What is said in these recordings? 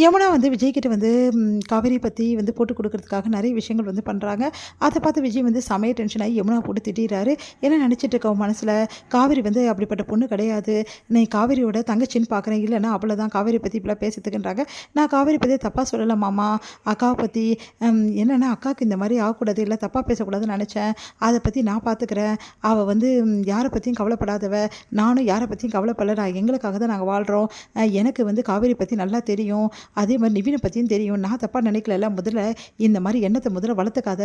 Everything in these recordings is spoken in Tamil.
யமுனா வந்து விஜய்கிட்ட வந்து காவேரி பற்றி வந்து போட்டு கொடுக்கறதுக்காக நிறைய விஷயங்கள் வந்து பண்ணுறாங்க. அதை பார்த்து விஜய் வந்து செமைய டென்ஷன் ஆகி யமுனா போட்டு திட்டிடுறாரு. என்ன நினச்சிட்டு இருக்க மனசில், காவேரி வந்து அப்படிப்பட்ட பொண்ணு கிடையாது, நீ காவேரியோட தங்கச்சின்னு பார்க்குறேன், இல்லைன்னா அவ்வளோதான் காவேரி பற்றி இப்படிலாம் பேசுறதுக்குன்றாங்க. நான் காவேரி பற்றி தப்பாக சொல்லலை மாமா, அக்காவை பற்றி என்னென்னா அக்காவுக்கு இந்த மாதிரி ஆகக்கூடாது, இல்லை தப்பாக பேசக்கூடாதுன்னு நினச்சேன், அதை பற்றி நான் பார்த்துக்கிறேன், அவள் வந்து யாரை பற்றியும் கவலைப்படாதவ, நானும் யாரை பற்றியும் கவலைப்படலை, நான் எங்களுக்காக தான் நாங்கள் வாழ்கிறோம், எனக்கு வந்து காவேரி பற்றி நல்லா தெரியும், அதே மாதிரி நிவினை பற்றியும் தெரியும், நான் தப்பாக நினைக்கல, முதல்ல இந்த மாதிரி எண்ணத்தை முதல்ல வளர்த்துக்காத,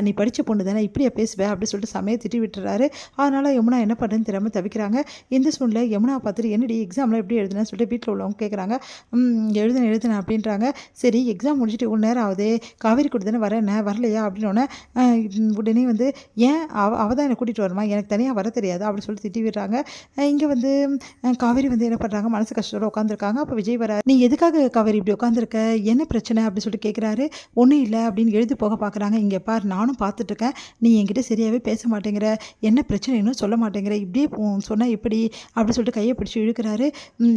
நீ படித்த பொண்ணு தானே இப்படியே பேசுவேன் அப்படின்னு சொல்லிட்டு சமையை திட்டி விட்டுறாரு. அதனால் யமுனா என்ன பண்ணுறதுன்னு தெரியாமல் தவிக்கிறாங்க. இந்த சூழ்நிலை யமுனா பார்த்துட்டு என்னடி எக்ஸாமில் எப்படி எழுதுனேன்னு சொல்லிட்டு வீட்டில் உள்ளவங்க கேட்குறாங்க. எழுதுனேன் அப்படின்றாங்க. சரி எக்ஸாம் முடிச்சுட்டு இவ்வளோ நேரம் ஆகுது, காவேரி கூட தானே வரேன், வரலையா அப்படின்னோடனே உடனே வந்து ஏன் அவள் தான் என்னை கூட்டிகிட்டு வருமா, எனக்கு தனியாக வர தெரியாது அப்படின்னு சொல்லிட்டு திட்டி விடுறாங்க. இங்கே வந்து காவேரி வந்து என்ன பண்ணுறாங்க, மனசு கஷ்டத்தோடு உட்காந்துருக்காங்க. அப்போ விஜய் வர, நீ எதுக்காக காவேரி இப்படி உட்காந்துருக்க, என்ன பிரச்சனை அப்படின்னு சொல்லிட்டு கேட்குறாரு. ஒன்றும் இல்லை அப்படின்னு எழுதி போக பார்க்குறாங்க. இங்கே பார், நானும் பார்த்துட்ருக்கேன், நீ என்கிட்ட சரியாகவே பேச மாட்டேங்கிற, என்ன பிரச்சனைன்னு சொல்ல மாட்டேங்கிற, இப்படியே சொன்னால் எப்படி அப்படின்னு சொல்லிட்டு கையை பிடிச்சி இழுக்கிறாரு.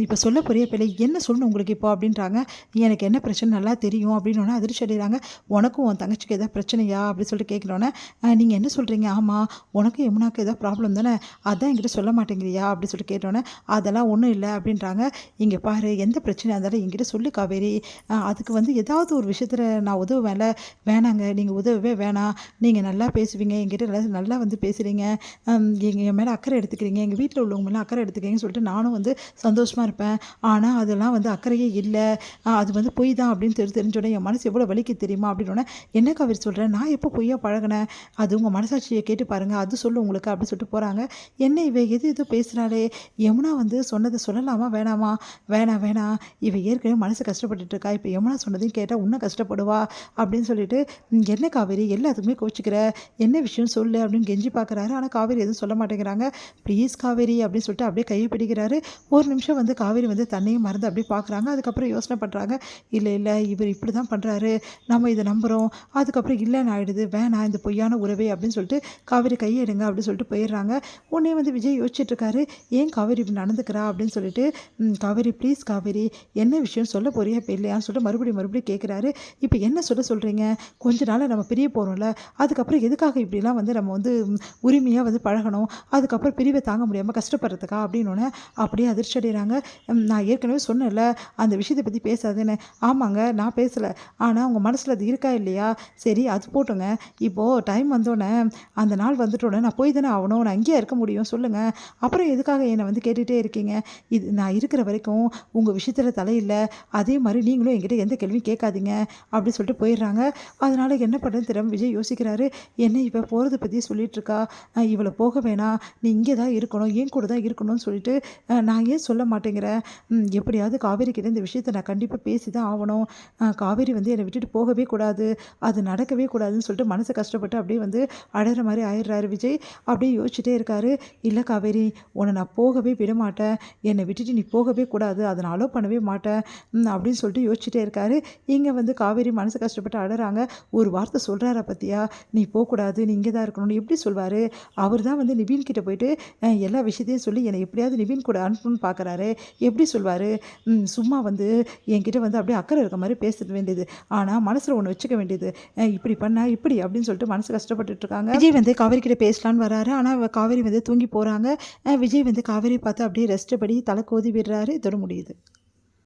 இப்போ சொல்ல போறிய பிள்ளை, என்ன சொல்லணும் உங்களுக்கு இப்போ அப்படின்றாங்க. எனக்கு என்ன பிரச்சனை நல்லா தெரியும் அப்படின்னு அதிர்ச்சி அடைகிறாங்க. உனக்கும் உன் தங்கச்சிக்கு எதாவது பிரச்சனையா அப்படின்னு சொல்லிட்டு கேட்குறோன்னே, நீங்கள் என்ன சொல்கிறீங்க, ஆமாம் உனக்கும் யமுனாக்கு எதாவது ப்ராப்ளம் தானே, அதான் என்கிட்ட சொல்ல மாட்டேங்கிறியா அப்படின்னு சொல்லிட்டு கேட்டோன்னே, அதெல்லாம் ஒன்றும் இல்லை அப்படின்றாங்க. இங்கே பாரு, எந்த பிரச்சனையாக இருந்தாலும் என்கிட்ட சொல்லி காவேரி, அதுக்கு வந்து ஏதாவது ஒரு விஷயத்தில் நான் உதவுவேன்ல, வேணாங்க நீங்கள் உதவவே வேணாம், நீங்கள் நல்லா பேசுவீங்க, என்கிட்ட நல்லா வந்து பேசுகிறீங்க, எங்கள் மேலே அக்கறை எடுத்துக்கிறீங்க, எங்கள் வீட்டில் உள்ளவங்க மேலே அக்கறை எடுத்துக்கிறீங்கன்னு சொல்லிட்டு நானும் வந்து சந்தோஷமாக இருப்பேன். ஆனால் அதெல்லாம் வந்து அக்கறையே இல்லை, அது வந்து பொய் தான் அப்படின்னு தெரிஞ்சோடனே என் மனசு எவ்வளோ வலிக்கு தெரியுமா அப்படின்னோடனே, என்ன காவேரி சொல்கிறேன், நான் எப்போ பொய்யா பழகினேன், அது உங்கள் மனசாட்சியை கேட்டு பாருங்கள், அது சொல்லு உங்களுக்கு அப்படின்னு சொல்லிட்டு போகிறாங்க. என்ன இவ எது பேசுகிறாளே, யமுனா வந்து சொன்னதை சொல்லலாமா வேணாமா, வேணாம் இவ ஏற்கனவே மனசு கஷ்டப்பட்டுட்டு இருக்கா, இப்போ யமுனா சொன்னதையும் கேட்டால் இன்னும் கஷ்டப்படுவா அப்படின்னு சொல்லிட்டு, என்ன காவேரி எல்லாத்துக்குமே கோச்சிக்கிற, என்ன விஷயம் சொல்லு அப்படின்னு கெஞ்சி பார்க்குறாரு. ஆனால் காவேரி எதுவும் சொல்ல மாட்டேங்கிறாங்க. ப்ளீஸ் காவேரி அப்படின்னு சொல்லிட்டு அப்படியே கையை பிடிக்கிறாரு. ஒரு நிமிஷம் வந்து காவேரி வந்து தன்னையும் மறந்து அப்படியே பார்க்குறாங்க. அதுக்கப்புறம் யோசனை பண்ணுறாங்க, இல்லை இவர் இப்படி தான் பண்ணுறாரு, நம்ம இதை நம்புகிறோம், அதுக்கப்புறம் இல்லைன்னு ஆகிடுது, வேணாம் இந்த பொய்யான உறவே அப்படின்னு சொல்லிட்டு காவேரி கையை எடுங்க அப்படின்னு சொல்லிட்டு போயிடுறாங்க. உடனே வந்து விஜய் யோசிச்சுட்ருக்காரு, ஏன் காவேரி இப்படி நடந்துக்கிறா அப்படின்னு சொல்லிட்டு, காவேரி ப்ளீஸ் காவேரி என்ன விஷயம் சொல்ல போறியா இப்போ இல்லையான்னு சொல்லிட்டு மறுபடியும் கேட்குறாரு. இப்போ என்ன சொல்கிறீங்க, கொஞ்ச நாள் நம்ம பிரிய போகிறோம்ல, அதுக்கப்புறம் எதுக்காக இப்படிலாம் வந்து நம்ம வந்து உரிமையாக வந்து பழகணும், அதுக்கப்புறம் பிரிவை தாங்க முடியாமல் கஷ்டப்படுறதுக்கா அப்படின்னோடனே அப்படியே அதிர்ச்சி அடைகிறாங்க. நான் ஏற்கனவே சொன்னேன்ல அந்த விஷயத்தை பற்றி பேசாதுன்னு, ஆமாங்க நான் பேசலை, ஆனால் உங்கள் மனசில் அது இருக்கா இல்லையா, சரி அது போட்டுங்க, இப்போது டைம் வந்தோடனே அந்த நாள் வந்துட்டோன்னே நான் போய் தானே ஆகணும், நான் இங்கேயே இருக்க முடியும் சொல்லுங்கள், அப்புறம் எதுக்காக என்னை வந்து கேட்டுகிட்டே இருக்கீங்க, இது நான் இருக்கிற வரைக்கும் உங்கள் விஷயத்தில் தலையில்லை, அதே மாதிரி நீங்களும் என்கிட்ட எந்த கேள்வியும் கேட்காதீங்க அப்படின்னு சொல்லிட்டு போயிடுறாங்க. அதனால் என்ன பண்ணுறதுன்னு தெரியாமல் விஜய் யோசிக்கிறாரு. என்ன இவ போகிறத பற்றி சொல்லிகிட்ருக்கா, இவளை போக வேணாம், நீ இங்கே தான் இருக்கணும், என் கூட தான் இருக்கணும்னு சொல்லிட்டு நான் ஏன் சொல்ல மாட்டேங்கிறேன், எப்படியாவது காவேரி கிட்ட இந்த விஷயத்தை நான் கண்டிப்பாக பேசி தான் ஆகணும், காவேரி வந்து என்னை விட்டுட்டு போகவே கூடாது, அது நடக்கவே கூடாதுன்னு சொல்லிட்டு மனசை கஷ்டப்பட்டு அப்படியே வந்து அழகிற மாதிரி ஆயிடுறாரு விஜய். அப்படியே யோசிச்சுட்டே இருக்காரு. இல்லை காவேரி, உன்னை நான் போகவே விட மாட்டேன், என்னை விட்டுட்டு நீ போகவே கூடாது, அதை நான் அலோவ் பண்ணவே மாட்டேன் அப்படின்னு சொல்லிட்டு யோசிச்சுட்டே இருக்காரு. இங்கே வந்து காவேரி மனசு கஷ்டப்பட்டு அழறாங்க. ஒரு வார்த்தை சொல்கிறாரா பற்றியா, நீ போகக்கூடாது, நீ இங்கே தான் இருக்கணும்னு எப்படி சொல்வார், அவர் தான் வந்து நிவின் கிட்ட போயிட்டு எல்லா விஷயத்தையும் சொல்லி என்னை எப்படியாவது நிவின் கூட அனுப்பணும்னு பார்க்குறாரு, எப்படி சொல்வார், சும்மா வந்து என்கிட்ட வந்து அப்படியே அக்கறை இருக்க மாதிரி பேச வேண்டியது, ஆனால் மனசில் ஒன்று வச்சுக்க வேண்டியது, இப்படி பண்ணால் இப்படி அப்படின்னு சொல்லிட்டு மனசு கஷ்டப்பட்டுட்டு இருக்காங்க. விஜய் வந்து காவேரி கிட்ட பேசலான்னு வராரு. ஆனால் காவேரி வந்து தூங்கி போகிறாங்க. விஜய் வந்து காவேரி பார்த்து அப்படியே ரெஸ்ட் படி தலை கோதி விடுறாரு. இதோட முடியுது.